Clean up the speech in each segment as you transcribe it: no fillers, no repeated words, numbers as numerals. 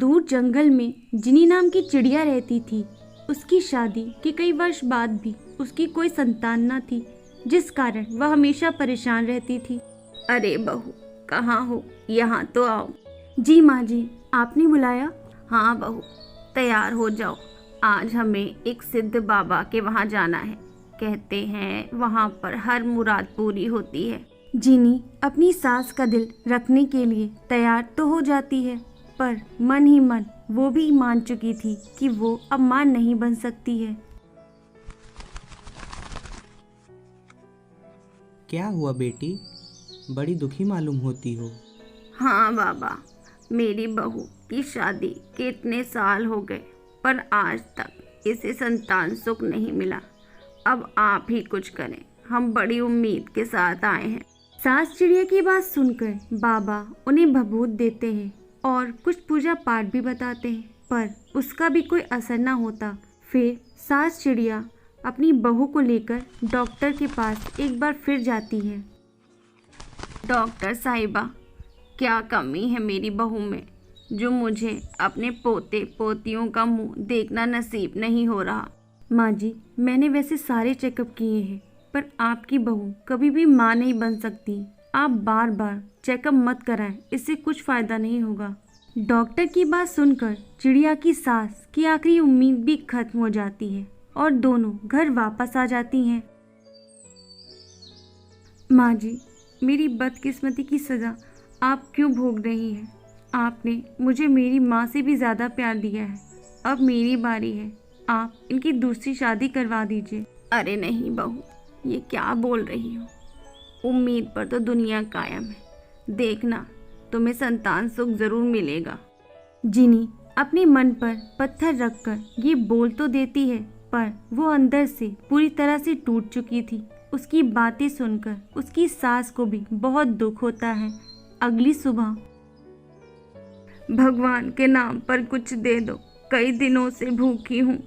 दूर जंगल में जिनी नाम की चिड़िया रहती थी। उसकी शादी के कई वर्ष बाद भी उसकी कोई संतान न थी, जिस कारण वह हमेशा परेशान रहती थी। अरे बहू, कहाँ हो? यहाँ तो आओ। जी माँ जी, आपने बुलाया? हाँ बहू, तैयार हो जाओ। आज हमें एक सिद्ध बाबा के वहाँ जाना है। कहते हैं वहाँ पर हर मुराद पूरी होती है। जिनी अपनी सास का दिल रखने के लिए तैयार तो हो जाती है, पर मन ही मन वो भी मान चुकी थी कि वो अब मां नहीं बन सकती है। क्या हुआ बेटी, बड़ी दुखी मालूम होती हो। हाँ बाबा, मेरी बहू की शादी के इतने साल हो गए, पर आज तक इसे संतान सुख नहीं मिला। अब आप ही कुछ करें, हम बड़ी उम्मीद के साथ आए हैं। सास चिड़िया की बात सुनकर बाबा उन्हें भभूत देते हैं और कुछ पूजा पाठ भी बताते हैं, पर उसका भी कोई असर ना होता। फिर सास चिड़िया अपनी बहू को लेकर डॉक्टर के पास एक बार फिर जाती है। डॉक्टर साहिबा, क्या कमी है मेरी बहू में जो मुझे अपने पोते पोतियों का मुंह देखना नसीब नहीं हो रहा? माँ जी, मैंने वैसे सारे चेकअप किए हैं, पर आपकी बहू कभी भी माँ नहीं बन सकती। आप बार बार चेकअप मत कराएं, इससे कुछ फायदा नहीं होगा। डॉक्टर की बात सुनकर चिड़िया की सास की आखिरी उम्मीद भी खत्म हो जाती है और दोनों घर वापस आ जाती हैं। माँ जी, मेरी बदकिस्मती की सज़ा आप क्यों भोग रही हैं? आपने मुझे मेरी माँ से भी ज़्यादा प्यार दिया है। अब मेरी बारी है, आप इनकी दूसरी शादी करवा दीजिए। अरे नहीं बहू, ये क्या बोल रही हो? उम्मीद पर तो दुनिया कायम है। देखना, तुम्हें संतान सुख जरूर मिलेगा। जिनी अपने मन पर पत्थर रखकर ये बोल तो देती है, पर वो अंदर से पूरी तरह से टूट चुकी थी। उसकी बातें सुनकर उसकी सास को भी बहुत दुख होता है। अगली सुबह, भगवान के नाम पर कुछ दे दो, कई दिनों से भूखी हूँ।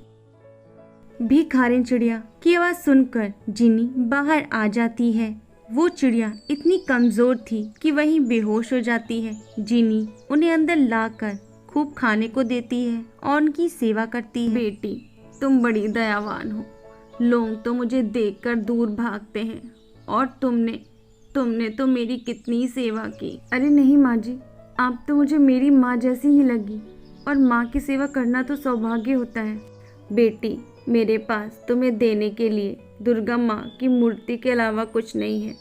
भिखारिन चिड़िया की आवाज़ सुनकर जिनी बाहर आ जाती है। वो चिड़िया इतनी कमज़ोर थी कि वहीं बेहोश हो जाती है। जिनी उन्हें अंदर लाकर खूब खाने को देती है और उनकी सेवा करती है। बेटी, तुम बड़ी दयावान हो। लोग तो मुझे देखकर दूर भागते हैं, और तुमने तो मेरी कितनी सेवा की। अरे नहीं माँ जी, आप तो मुझे मेरी माँ जैसी ही लगी, और माँ की सेवा करना तो सौभाग्य होता है। बेटी, मेरे पास तुम्हें देने के लिए दुर्गा माँ की मूर्ति के अलावा कुछ नहीं है।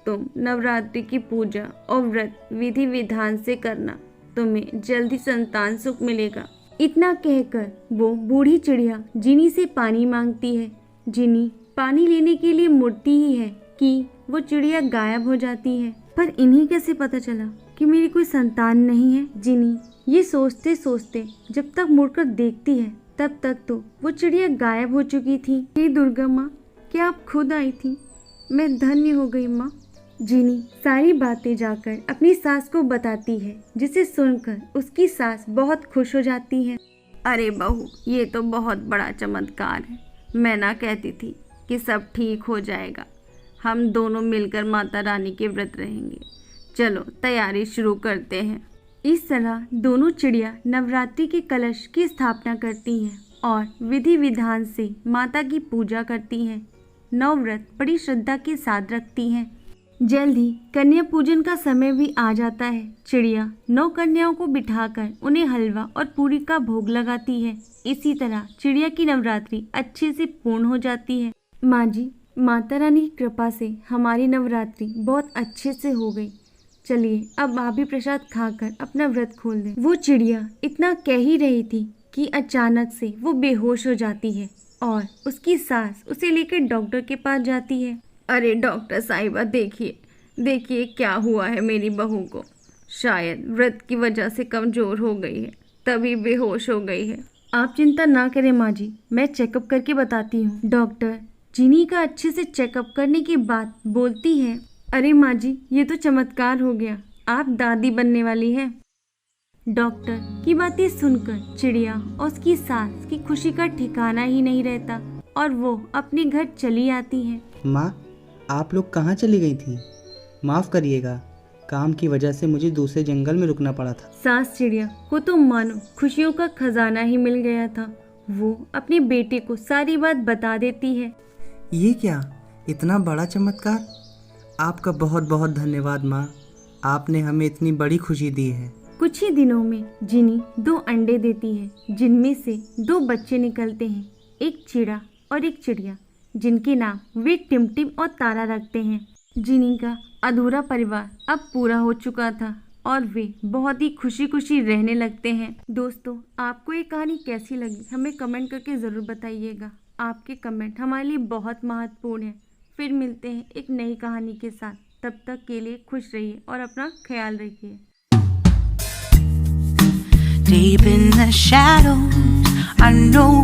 तुम नवरात्रि की पूजा और व्रत विधि विधान से करना, तुम्हें जल्दी संतान सुख मिलेगा। इतना कहकर वो बूढ़ी चिड़िया जिनी से पानी मांगती है। जिनी पानी लेने के लिए मुड़ती ही है कि वो चिड़िया गायब हो जाती है। पर इन्हें कैसे पता चला कि मेरी कोई संतान नहीं है? जिनी ये सोचते सोचते जब तक मुड़कर देखती है, तब तक तो वो चिड़िया गायब हो चुकी थी। हे दुर्गा माँ, क्या आप खुद आई थी? मैं धन्य हो गई माँ। जिनी सारी बातें जाकर अपनी सास को बताती है, जिसे सुनकर उसकी सास बहुत खुश हो जाती है। अरे बहू, ये तो बहुत बड़ा चमत्कार है। मैं ना कहती थी कि सब ठीक हो जाएगा। हम दोनों मिलकर माता रानी के व्रत रहेंगे। चलो तैयारी शुरू करते हैं। इस तरह दोनों चिड़िया नवरात्रि के कलश की स्थापना करती हैं और विधि विधान से माता की पूजा करती हैं। नवव्रत बड़ी श्रद्धा के साथ रखती हैं। जल्द ही कन्या पूजन का समय भी आ जाता है। चिड़िया 9 कन्याओं को बिठाकर उन्हें हलवा और पूरी का भोग लगाती है। इसी तरह चिड़िया की नवरात्रि अच्छे से पूर्ण हो जाती है। माँ जी, माता रानी की कृपा से हमारी नवरात्रि बहुत अच्छे से हो गई। चलिए अब आप भी प्रसाद खाकर अपना व्रत खोल दें। वो चिड़िया इतना कह ही रही थी कि अचानक से वो बेहोश हो जाती है और उसकी सास उसे लेकर डॉक्टर के पास जाती है। अरे डॉक्टर साहिबा, देखिए क्या हुआ है मेरी बहू को। शायद व्रत की वजह से कमज़ोर हो गई है, तभी बेहोश हो गई है। आप चिंता ना करें माँ जी, मैं चेकअप करके बताती हूँ। डॉक्टर जिनी का अच्छे से चेकअप करने के बाद बोलती है, अरे माँ जी, ये तो चमत्कार हो गया, आप दादी बनने वाली हैं। डॉक्टर की बातें सुनकर चिड़िया और उसकी सास की खुशी का ठिकाना ही नहीं रहता और वो अपने घर चली आती है। माँ, आप लोग कहाँ चली गई थी? माफ़ करिएगा, काम की वजह से मुझे दूसरे जंगल में रुकना पड़ा था। सास चिड़िया को तो मानो खुशियों का खजाना ही मिल गया था। वो अपने बेटे को सारी बात बता देती है। ये क्या, इतना बड़ा चमत्कार! आपका बहुत बहुत धन्यवाद माँ, आपने हमें इतनी बड़ी खुशी दी है। कुछ ही दिनों में जिनी 2 अंडे देती है, जिनमें से 2 बच्चे निकलते हैं, एक चिड़ा और एक चिड़िया, जिनके नाम वे टिमटिम और तारा रखते हैं। जिनी का अधूरा परिवार अब पूरा हो चुका था और वे बहुत ही खुशी खुशी रहने लगते हैं। दोस्तों, आपको ये कहानी कैसी लगी हमें कमेंट करके ज़रूर बताइएगा। आपके कमेंट हमारे लिए बहुत महत्वपूर्ण है। फिर मिलते हैं एक नई कहानी के साथ। तब तक के लिए खुश रहिए और अपना ख्याल रखिए। Deep in the shadows, I know